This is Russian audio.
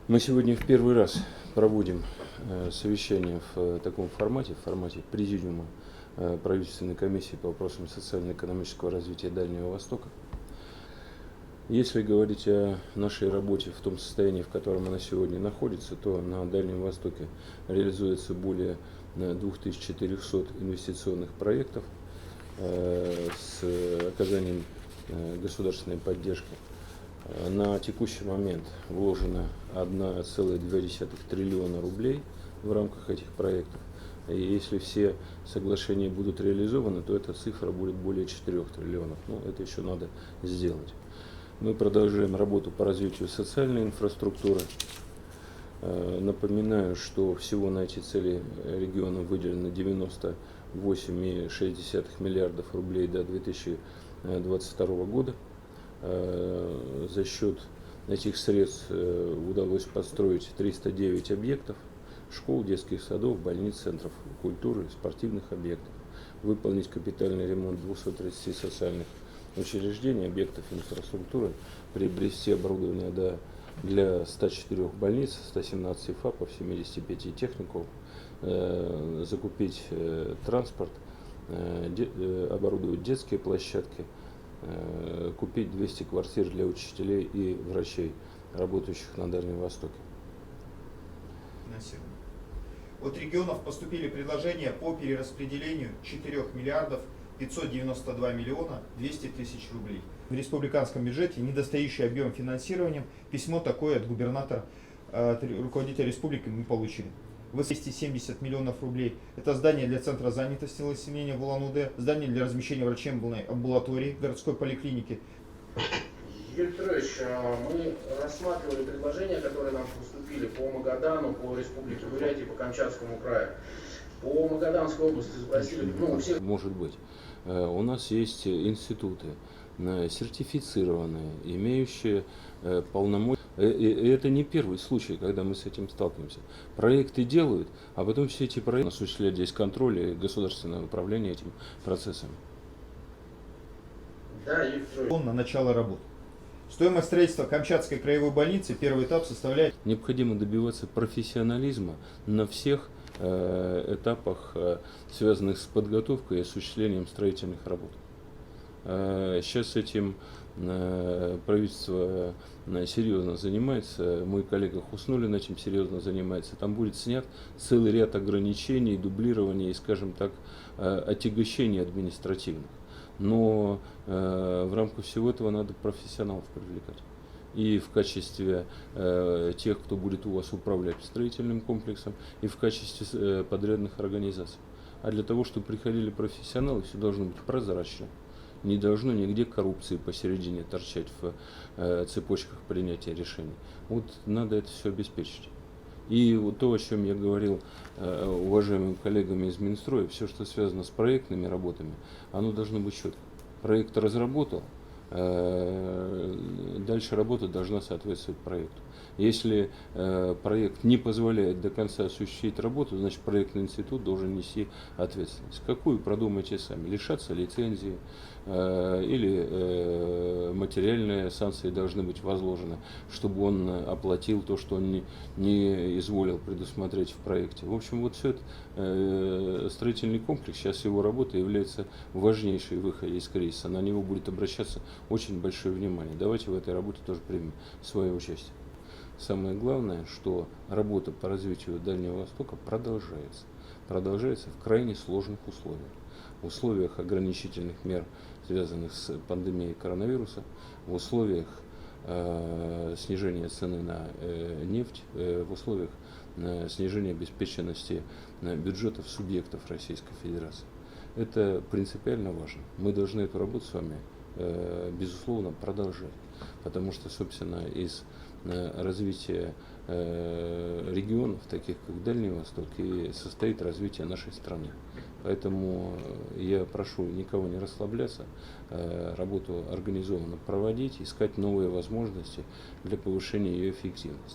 Мы сегодня в первый раз проводим совещание в таком формате, в формате президиума правительственной комиссии по вопросам социально-экономического развития Дальнего Востока. Если говорить о нашей работе в том состоянии, в котором она сегодня находится, то на Дальнем Востоке реализуется более 2400 инвестиционных проектов с оказанием государственной поддержки. На текущий момент вложено 1,2 триллиона рублей в рамках этих проектов. И если все соглашения будут реализованы, то эта цифра будет более 4 триллионов. Но это еще надо сделать. Мы продолжаем работу по развитию социальной инфраструктуры. Напоминаю, что всего на эти цели регионам выделено 98,6 миллиардов рублей до 2022 года. За счет этих средств удалось построить 309 объектов, школ, детских садов, больниц, центров культуры, спортивных объектов, выполнить капитальный ремонт 230 социальных учреждений, объектов инфраструктуры, приобрести оборудование для 104 больниц, 117 ФАПов, 75 техникумов, закупить транспорт, оборудовать детские площадки, купить 200 квартир для учителей и врачей, работающих на Дальнем Востоке. От регионов поступили предложения по перераспределению 4 миллиардов 592 миллиона 200 тысяч рублей. В республиканском бюджете недостающий объем финансирования. Письмо такое от губернатора, руководителя республики мы получили. 270 миллионов рублей. Это здание для центра занятости населения в Улан-Удэ, здание для размещения врачебной амбулатории городской поликлиники. Юрий Петрович, мы рассматривали предложения, которые нам поступили по Магадану, по Республике Бурятия, по Камчатскому краю. По Магаданской области запросили, всех... Может быть. У нас есть институты, сертифицированные, имеющие полномочия. И это не первый случай, когда мы с этим сталкиваемся. Проекты делают, а потом все эти проекты осуществляют здесь контроль и государственное управление этим процессом. Да, Юрий Петрович. На начало работ. Стоимость строительства Камчатской краевой больницы, первый этап составляет... Необходимо добиваться профессионализма на всех этапах, связанных с подготовкой и осуществлением строительных работ. Сейчас этим правительство серьезно занимается, мой коллега Хуснуллин этим серьезно занимается. Там будет снят целый ряд ограничений, дублирования и, скажем так, отягощений административных. Но в рамках всего этого надо профессионалов привлекать. И в качестве тех, кто будет у вас управлять строительным комплексом, и в качестве подрядных организаций. А для того, чтобы приходили профессионалы, все должно быть прозрачно. Не должно нигде коррупции посередине торчать в цепочках принятия решений. Вот надо это все обеспечить. И вот то, о чем я говорил уважаемым коллегами из Минстроя, все, что связано с проектными работами, оно должно быть четко. Проект разработал, дальше работа должна соответствовать проекту. Если проект не позволяет до конца осуществить работу, значит проектный институт должен нести ответственность. Какую, продумайте сами. Лишаться лицензии или материальные санкции должны быть возложены, чтобы он оплатил то, что он не изволил предусмотреть в проекте. В общем, вот все это строительный комплекс, сейчас его работа является важнейшей выходе из кризиса. На него будет обращаться очень большое внимание. Давайте в этой работе тоже примем свое участие. Самое главное, что работа по развитию Дальнего Востока продолжается. Продолжается в крайне сложных условиях. В условиях ограничительных мер, связанных с пандемией коронавируса, в условиях снижения цены на нефть, в условиях снижения обеспеченности бюджетов субъектов Российской Федерации. Это принципиально важно. Мы должны эту работу с вами, безусловно, продолжать. Потому что, собственно, из развития регионов, таких как Дальний Восток, и состоит развитие нашей страны. Поэтому я прошу никого не расслабляться, работу организованно проводить, искать новые возможности для повышения ее эффективности.